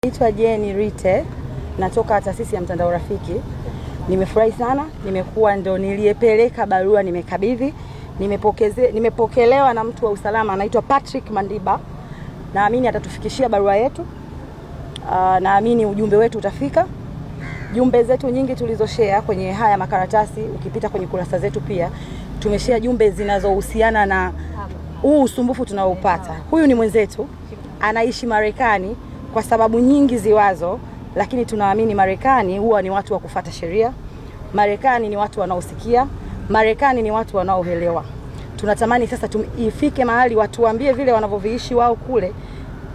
Naitwa Jenny Rite, natoka taasisi ya Mtandao Rafiki. Nimefurahi sana, nimekuwa ndo niliyepeleka barua nimekabidhi. Nimepokelewa na mtu wa usalama anaitwa Patrick Mandiba. Naamini atatufikishia barua yetu. Naamini ujumbe wetu utafika. Jumbe zetu nyingi tulizoshare kwenye haya makaratasi, ukipita kwenye kurasa zetu pia tumeshare jumbe zinazohusiana na usumbufu tunaoupata. Huyu ni mwenzetu, anaishi Marekani kwa sababu nyingi ziwazo, lakini tunaamini Marekani huwa ni watu wa kufuata sheria. Marekani ni watu wanaosikia. Marekani ni watu wanaoelewa. Tunatamani sasa ifike mahali watu waambie vile wanavyoishi wao kule.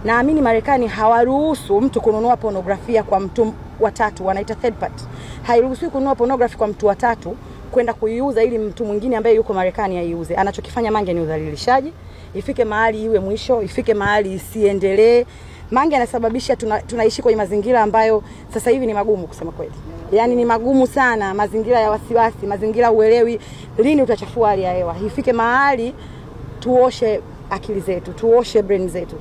Naamini Marekani hawaruhusu mtu kununua pornografia kwa mtu wa tatu, wanaita third party. Hairuhusiwi kununua pornography kwa mtu wa tatu kwenda kuiuza ili mtu mwingine ambaye yuko Marekani aiuze. Anachokifanya Mange ni udhalilishaji. Ifike mahali iwe mwisho, ifike mahali isiendelee. Mange anasababisha tunaishi kwenye mazingira ambayo sasa hivi ni magumu kusema kweli. Yaani ni magumu sana, mazingira ya wasiwasi, mazingira uelewi lini utachafua hali ya hewa. Ifike mahali tuoshe akili zetu, tuoshe brain zetu.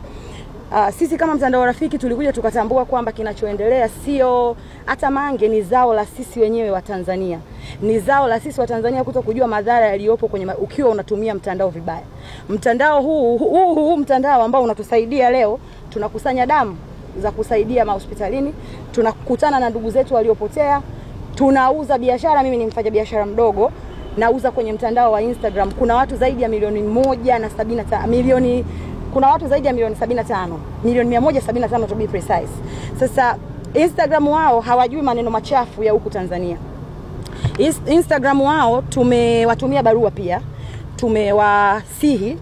Sisi kama Mtandao Rafiki tulikuja tukatambua kwamba kinachoendelea sio hata Mange, ni zao la sisi wenyewe wa Tanzania. Ni zao la sisi wa Tanzania kutokujua madhara yaliyopo kwenye ukiwa unatumia mtandao vibaya. Mtandao huu mtandao ambao unatusaidia leo, tunakusanya damu za kusaidia mahospitalini, tunakutana na ndugu zetu waliopotea, tunauza biashara. Mimi ni mfanya biashara mdogo, nauza kwenye mtandao wa Instagram. Kuna watu zaidi ya milioni 175 kuna watu zaidi ya milioni 75, milioni 175 to be precise. Sasa Instagram wao hawajui maneno machafu ya huku Tanzania. Instagram wao tumewatumia barua pia, tumewasihi,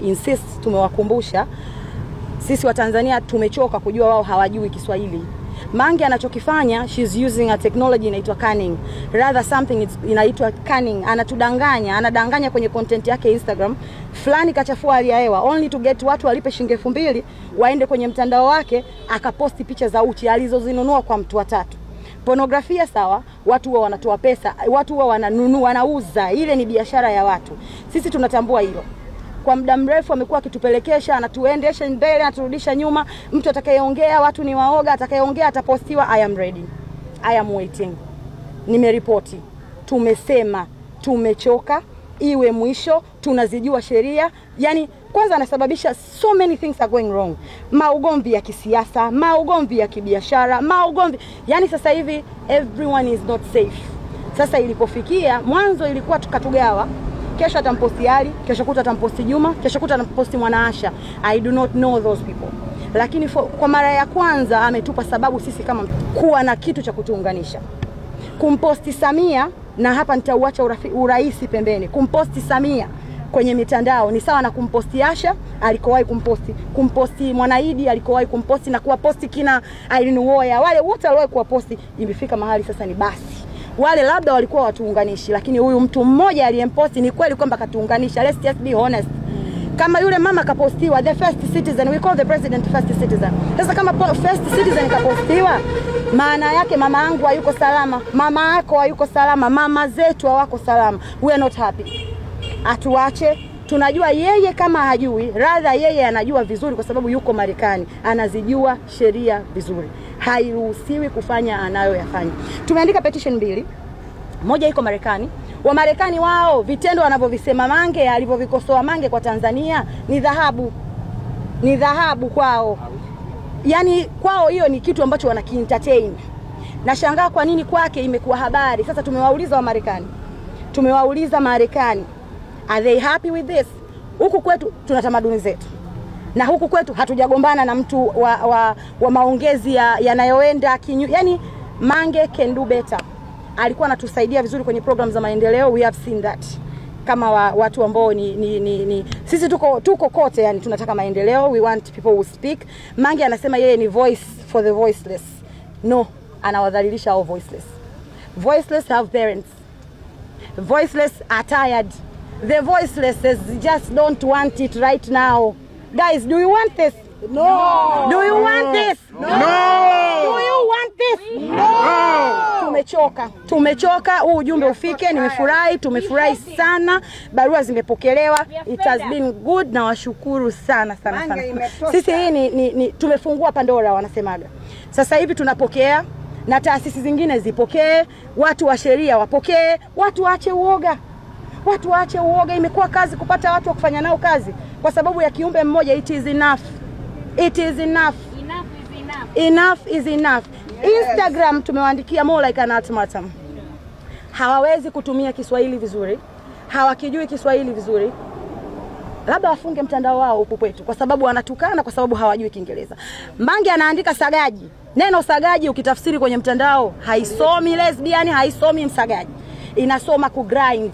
insist, tumewakumbusha. Sisi wa Tanzania tumechoka kujua wao hawajui Kiswahili. Mange anachokifanya, she's using a technology inaitwa cunning. Rather something inaitwa cunning. Anadanganya kwenye content yake Instagram. Fulani kachafua hali ya hewa only to get watu walipe shilingi 2000 waende kwenye mtandao wake akaposti picha za uchi alizozinunua kwa mtu wa tatu. Pornografia sawa, watu wao wanatoa pesa, watu wao wananunua, wanauza, ile ni biashara ya watu. Sisi tunatambua hilo. Kwa muda mrefu amekuwa akitupelekesha, anatuendesha mbele, anaturudisha nyuma. Mtu atakayeongea, watu ni waoga, atakayeongea atapostiwa. I am ready, I am waiting. Nimeripoti, tumesema, tumechoka, iwe mwisho, tunazijua sheria. Yani kwanza anasababisha so many things are going wrong. Maugomvi ya kisiasa, maugomvi ya kibiashara, maugomvi. Yani sasa hivi everyone is not safe. Sasa ilipofikia, mwanzo ilikuwa tukatugawa. Kesho atamposti Ali, kesho kuta atamposti Juma, kesho kuta atamposti Mwanaasha. I do not know those people. Lakini kwa mara ya kwanza ametupa sababu sisi kama kuwa na kitu cha kutuunganisha. Kumposti Samia, na hapa nitauacha uraisi pembeni. Kumposti Samia kwenye mitandao ni sawa na kumposti Asha alikowahi kumposti Mwanaidi alikowahi kumposti, na kuwaposti kina Irene Uwoya, wale wote waliowahi kuwaposti. Imefika mahali sasa ni basi. Wale labda walikuwa watuunganishi, lakini huyu mtu mmoja aliyemposti ni kweli kwamba katuunganisha. Let's just be honest. Kama yule mama kapostiwa, the first citizen, we call the president first citizen. Sasa kama first citizen kapostiwa, maana yake mama yangu hayuko salama, mama yako hayuko salama, mama zetu hawako salama. We are not happy. Atuache. Tunajua yeye kama hajui, rather yeye anajua vizuri kwa sababu yuko Marekani, anazijua sheria vizuri. Hairuhusiwi kufanya anayoyafanya. Tumeandika petition 2. Moja iko Marekani. Wa Marekani wao vitendo wanavyovisema Mange, alivyovikosoa Mange kwa Tanzania ni dhahabu. Ni dhahabu kwao. Yani kwao hiyo ni kitu ambacho wanakientertain. Nashangaa kwa nini kwake imekuwa habari. Sasa tumewauliza wa Marekani. Tumewauliza Marekani, are they happy with this? Huku kwetu tuna tamaduni zetu. Na huku kwetu hatujagombana na mtu wa maongezi yanayoenda kinyu. Yani Mange can do better. Alikuwa anatusaidia vizuri kwenye program za maendeleo. We have seen that. Kama watu ambao sisi tuko kote, yani tunataka maendeleo. We want people who speak. Mange anasema yeye ni voice for the voiceless. No, anawadhalilisha hao voiceless. Voiceless have parents. Voiceless are tired. The voiceless just don't want it right now. Guys, do you want this? No. Do you want this? No. Do you want this? No. Tumechoka. Huu ujumbe ufike. Tumefurahi sana. Barua zimepokelewa. It has been good, na washukuru sana. Sisi hii ni tumefungua Pandora wanasemaga. Sasa hivi tunapokea na taasisi zingine zipokee, watu wa sheria wapokee, watu waache uoga. Watu waache uoga, imekuwa kazi kupata watu wa kufanya nao kazi kwa sababu ya kiumbe mmoja. It is enough. It is enough. Enough is enough. Enough is enough. Yes. Instagram tumewaandikia more like an ultimatum. Hawawezi kutumia Kiswahili vizuri. Hawakijui Kiswahili vizuri. Labda wafunge mtandao wao huko kwetu kwa sababu wanatukana, kwa sababu hawajui Kiingereza. Mange anaandika sagaji. Neno sagaji ukitafsiri kwenye mtandao haisomi lesbian, haisomi msagaji. Inasoma ku grind.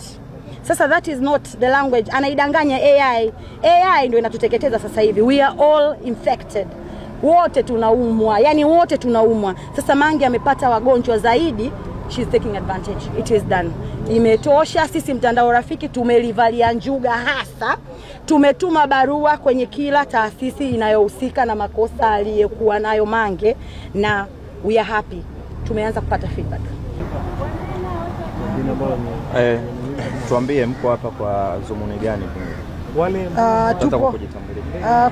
Sasa that is not the language. Anaidanganya AI. AI ndio inatuteketeza sasa hivi. We are all infected. Wote tunaumwa. Yani wote tunaumwa. Sasa Mange amepata wagonjwa zaidi. She's taking advantage. It is done. Imetosha. Sisi mtandao rafiki tumelivalia njuga hasa. Tumetuma barua kwenye kila taasisi inayohusika na makosa aliyokuwa nayo Mange, na we are happy. Tumeanza kupata feedback. Tuambie mko hapa kwa dhumuni gani? Tupo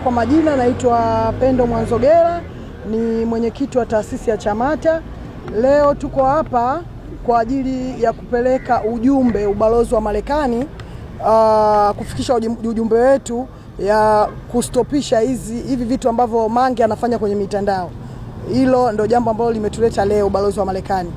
kwa majina naitwa Pendo Mwanzogera, ni mwenyekiti wa taasisi ya Chamata. Leo tuko hapa kwa ajili ya kupeleka ujumbe ubalozi wa Marekani, kufikisha ujumbe wetu ya kustopisha hivi vitu ambavyo Mange anafanya kwenye mitandao. Hilo ndio jambo ambalo limetuleta leo ubalozi wa Marekani.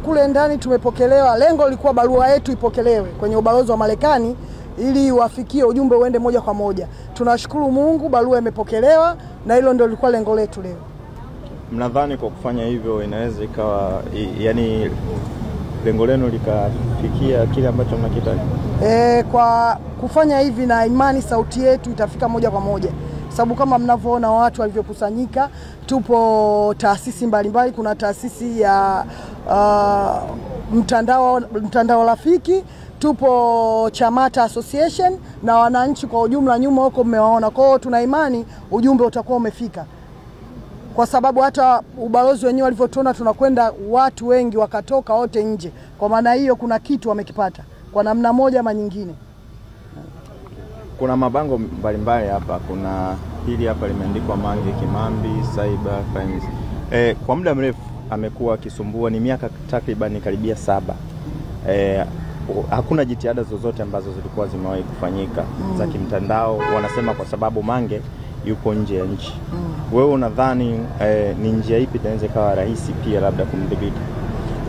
Kule ndani tumepokelewa, lengo lilikuwa barua yetu ipokelewe kwenye ubalozi wa Marekani ili wafikie ujumbe uende moja kwa moja. Tunashukuru Mungu barua imepokelewa na hilo ndio lilikuwa lengo letu leo. Mnadhani kwa kufanya hivyo inaweza ikawa yani lengo lenu likafikia kile ambacho mnakitaka? Kwa kufanya hivi na imani sauti yetu itafika moja kwa moja. Sababu kama mnavyoona watu walivyokusanyika, tupo taasisi mbalimbali, kuna taasisi ya mtandao rafiki, tupo Chamata Association na wananchi kwa ujumla nyuma huko mmewaona. Kwa hiyo tuna imani ujumbe utakuwa umefika. Kwa sababu hata ubalozi wenyewe walivyotuona tunakwenda watu wengi wakatoka wote nje. Kwa maana hiyo kuna kitu wamekipata kwa namna moja ama nyingine. Kuna mabango mbalimbali hapa, kuna hili hapa limeandikwa Mange Kimambi Cyber Crimes. Kwa muda mrefu amekuwa akisumbua, ni miaka takriban karibia 7. Hakuna jitihada zozote ambazo zilikuwa zimewahi kufanyika za kimtandao. Wanasema kwa sababu Mange yupo nje ya nchi. Wewe unadhani ni njia ipi inaweza kawa rahisi pia labda kumdhibiti?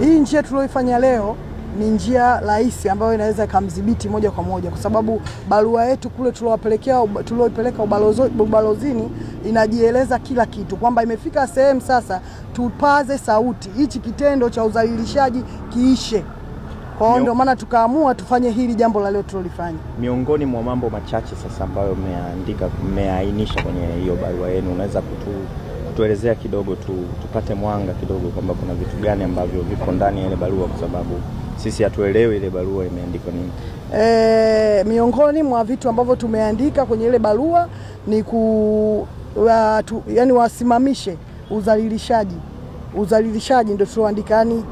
Hii njia tulioifanya leo ni njia rahisi ambayo inaweza kumdhibiti moja kwa moja, kwa sababu barua yetu kule tuliopeleka ubalozini inajieleza kila kitu, kwamba imefika sehemu sasa tupaze sauti, hichi kitendo cha udhalilishaji kiishe. Kwa hiyo ndio maana tukaamua tufanye hili jambo la leo tulilofanya. Miongoni mwa mambo machache sasa ambayo mmeainisha kwenye hiyo barua yenu, unaweza kutuelezea kidogo tupate mwanga kidogo kwamba kuna vitu gani ambavyo viko ndani ya ile barua, kwa sababu sisi hatuelewi ile barua imeandikwa nini? Miongoni mwa vitu ambavyo tumeandika kwenye ile barua ni yani wasimamishe udhalilishaji. Udhalilishaji ndio tuloandika, yani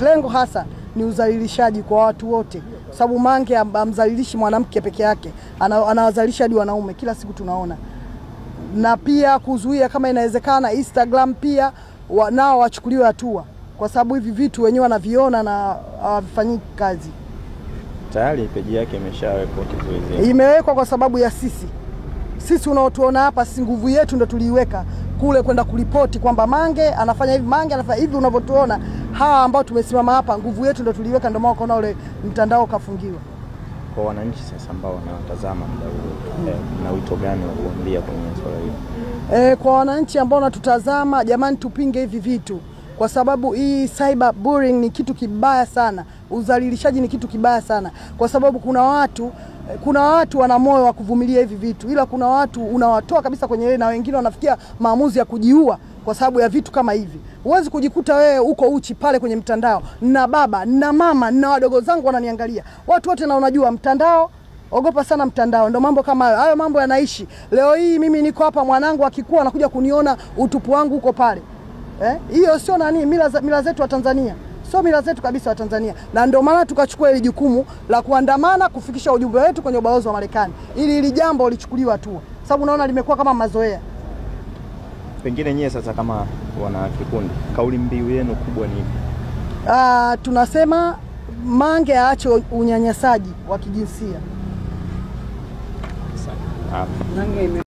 lengo hasa ni udhalilishaji kwa watu wote. Sababu Mange amdhalilishi mwanamke peke yake, anawadhalilisha hadi wanaume kila siku tunaona. Na pia kuzuia kama inawezekana Instagram pia nao wachukuliwe hatua, kwa sababu hivi vitu wenyewe wanaviona na hawafanyi kazi. Tayari peji yake imeshawekwa kizuizi. Imewekwa kwa sababu ya sisi unaotuona hapa, si nguvu yetu ndio tuliiweka kule kwenda kuripoti kwamba Mange anafanya hivi, Mange anafanya hivi. Unavyotuona hawa ambao tumesimama hapa, nguvu yetu ndio tuliiweka, ndio maana ukaona ule mtandao kafungiwa. Kwa wananchi sasa ambao wanatazama muda huu, na wito gani wa kuambia kwenye swala hili? Kwa wananchi ambao wanatutazama, jamani, tupinge hivi vitu, kwa sababu hii cyber bullying ni kitu kibaya sana. Udhalilishaji ni kitu kibaya sana, kwa sababu kuna watu wana moyo wa kuvumilia hivi vitu, ila kuna watu unawatoa kabisa kwenye ile, na wengine wanafikia maamuzi ya kujiua kwa sababu ya vitu kama hivi. Huwezi kujikuta wewe uko uchi pale kwenye mtandao, na baba na mama na wadogo zangu wananiangalia, watu wote, na unajua mtandao, ogopa sana mtandao. Ndio mambo kama hayo mambo yanaishi. Leo hii mimi niko hapa, mwanangu akikua anakuja kuniona utupu wangu uko pale. Hiyo sio mila zetu wa Tanzania. sio mila zetu kabisa wa Tanzania, na ndio maana tukachukua ile jukumu la kuandamana kufikisha ujumbe wetu kwenye ubalozi wa Marekani ili hili jambo lichukuliwe hatua, sababu naona limekuwa kama mazoea. Pengine nyie sasa kama wana kikundi, kauli mbiu yenu kubwa ni? Tunasema Mange aache unyanyasaji wa kijinsia. Mange